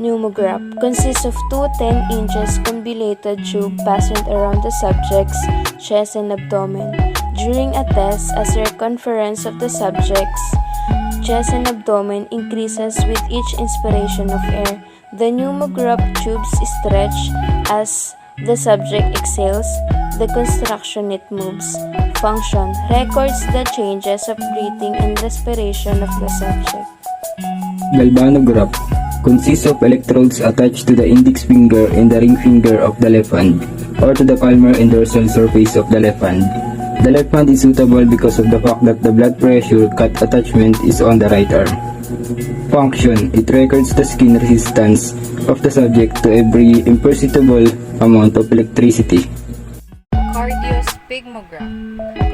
pneumograph consists of two 10 inches convoluted tube fastened around the subject's chest and abdomen. During a test, as circumference of the subject's chest and abdomen increases with each inspiration of air, the pneumograph tubes stretch as the subject exhales. The construction it moves. Function records the changes of breathing and respiration of the subject. Galvanograph consists of electrodes attached to the index finger and the ring finger of the left hand, or to the palmar and dorsal surface of the left hand. The left hand is suitable because of the fact that the blood pressure cut attachment is on the right arm. Function: it records the skin resistance of the subject to every imperceptible amount of electricity. Cardiosphygmograph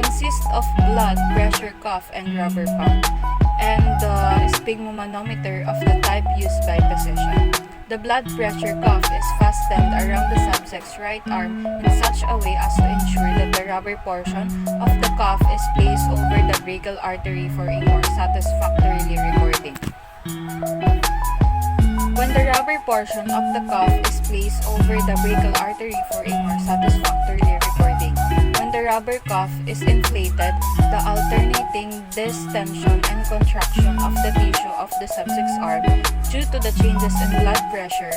consists of blood pressure cuff and rubber pump, and the sphygmomanometer of the type used by physician. The blood pressure cuff is fastened around the subject's right arm in such a way as to ensure that the rubber portion of the cuff is placed over the brachial artery for a more satisfactory recording. When the rubber portion of the cuff is placed over the brachial artery for a more satisfactory recording, when the rubber cuff is inflated, the alternating distension and contraction of the tissue of the subject's arm due to the changes in blood pressure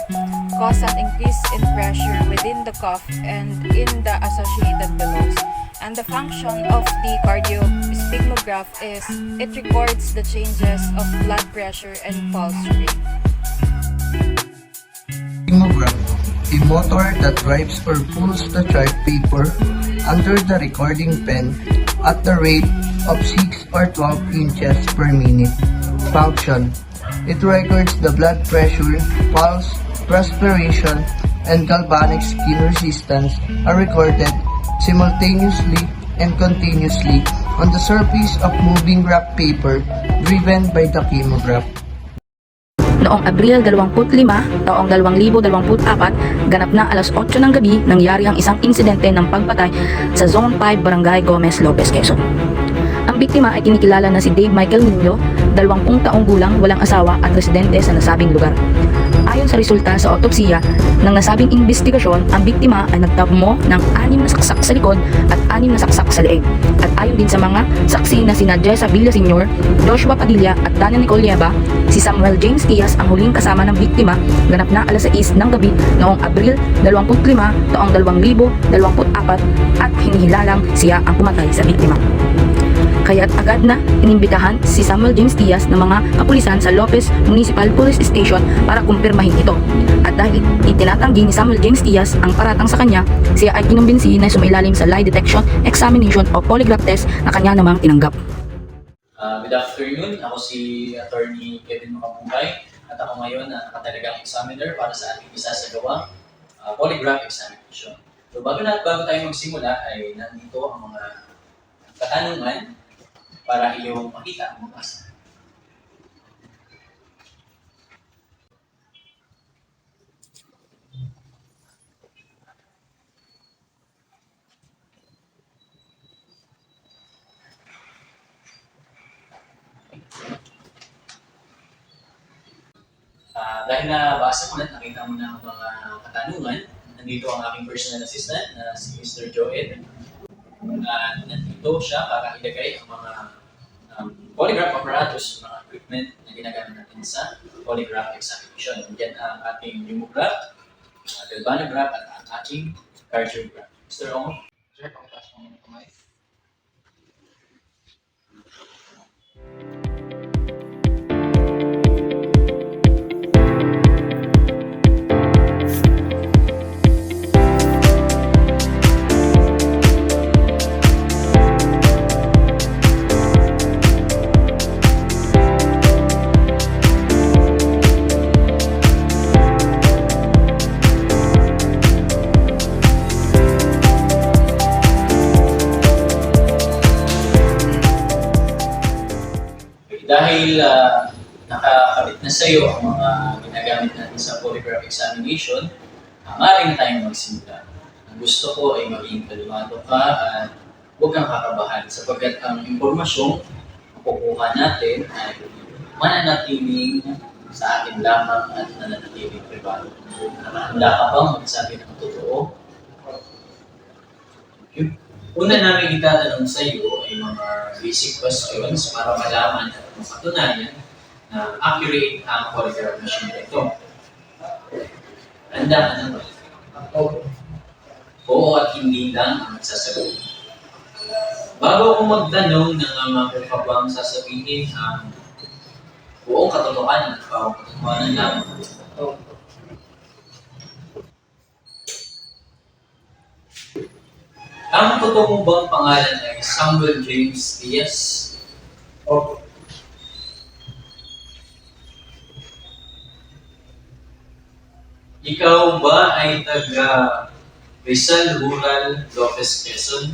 cause an increase in pressure within the cuff and in the associated bellows. And the function of the cardiosphygmograph is it records the changes of blood pressure and pulse rate. Sphygmograph, a motor that drives or pulls the chart paper under the recording pen at the rate of 6 or 12 inches per minute. Function: it records the blood pressure, pulse, respiration, and galvanic skin resistance are recorded simultaneously and continuously on the surface of moving graph paper driven by the chemograph. Noong Abril 25, taong 2024, ganap na alas 8 ng gabi, nangyari ang isang insidente ng pagpatay sa Zone 5 Barangay Gomez Lopez, Quezon. Ang biktima ay kinikilala na si Dave Michael Nino, 20 taong gulang, walang asawa at residente sa nasabing lugar. Ayon sa resulta sa autopsiya ng nasabing investigasyon, ang biktima ay nagtamo ng 6 na saksak sa likod at 6 na saksak sa leeg. At ayon din sa mga saksi na sina Jessa Villa Sr., Joshua Padilla at Daniel Nicole Lieba, si Samuel James Tias ang huling kasama ng biktima ganap na alas 6 ng gabi noong Abril 25, taong 2024 at hinihilalang siya ang pumatay sa biktima. Kaya't agad na inimbitahan si Samuel James Tias ng mga kapulisan sa Lopez Municipal Police Station para kumpirmahin ito. At dahil itinatanggi ni Samuel James Tias ang paratang sa kanya, siya ay kinumbinsi na sumailalim sa lie detection, examination o polygraph test na kanya namang tinanggap. Good afternoon, ako si Attorney Kevin Makabumbay at ako ngayon ang nakatalagang examiner para sa ating isasagawang polygraph examination. So bago tayo magsimula ay nandito ang mga katanungan para iyong makita ang mabasa. Dahil nabasa mo na, nakita mo na ang mga katanungan, nandito ang aking personal assistant na si Mr. Joel. Nandito siya para ilagay ang mga polygraph apparatus, mga equipment na ginagamit natin sa polygraph examination. Diyan ang ating pneumograph, galvanograph at ang ating cardiograph. Mr. Ong, sir, pakitas mo muna kamay. Dahil nakakabit na sa iyo ang mga ginagamit natin sa polygraph examination, maaari na tayong magsimula. Ang gusto ko ay maging kalmado ka at huwag kang kakabahan sapagkat ang impormasyong makukuha natin ay mananatiling sa atin lamang at nananatiling privado. Handa ka bang magsabi ng totoo? Yung una namin itatanong sa iyo ay mga basic questions para malaman at mapatunayan na accurate ang polygraph machine na ito. Handa ka na ba? Oo at hindi lang ang sasagot. Bago ko magtanong ng mga ka bang sasabihin ang buong katotohanan at parang katotohanan lang. Ang totoo mo bang pangalan ay Samuel James Diaz? Ikaw ba ay taga Rizal Rural Lopez Quezon?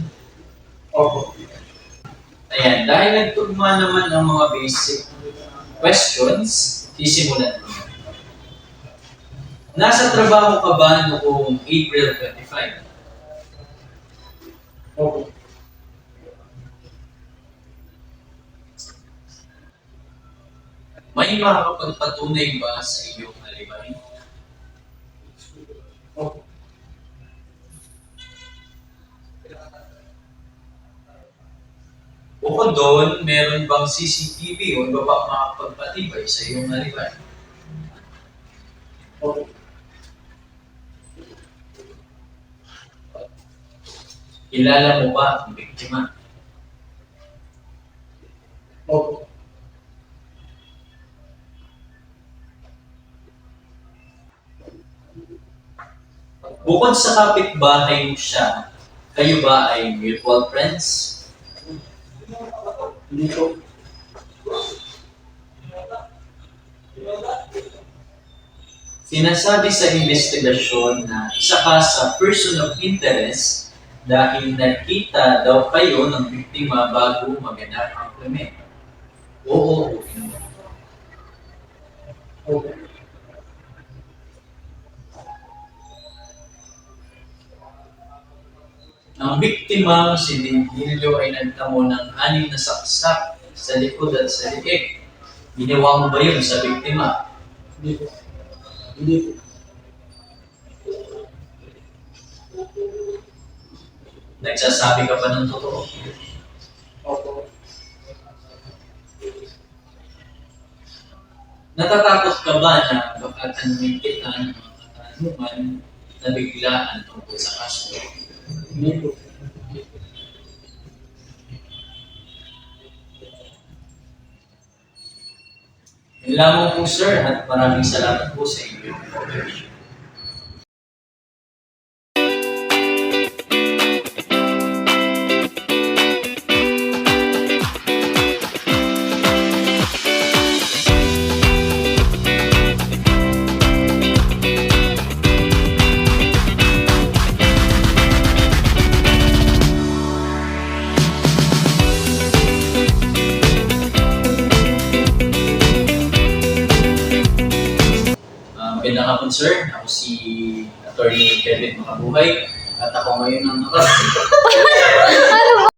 Ayan, dahil nagtugma naman ang mga basic questions, sisimulan mo. Nasa trabaho ka ba noong April 25? May makakapagpatunay ba sa iyong alibay? Bukod doon, meron bang CCTV o iba pa makakapagpatibay sa iyong alibay? Kilala mo ba ang biktima? Bukod sa kapitbahay mo siya, kayo ba ay mutual friends? Sinasabi sa investigasyon na isa ka sa person of interest dahil nakita daw kayo ng biktima bago maganap ang krimen. Oo o hindi. Ang biktimang si Virgilio ay nagtamo ng 6 na saksak sa likod at sa liig. Ginawa mo ba yun sa biktima? Hindi. Nagsasabi ka pa ng totoo? Natatakot ka ba na baka tanungin kita ng mga katanungan na biglaan tungkol sa kaso? Yun lamang po sir at maraming salamat po sa inyong cooperation. Magandang hapon sir, ako si Attorney Kevin Makabuhay at ako ngayon ang Ano ba?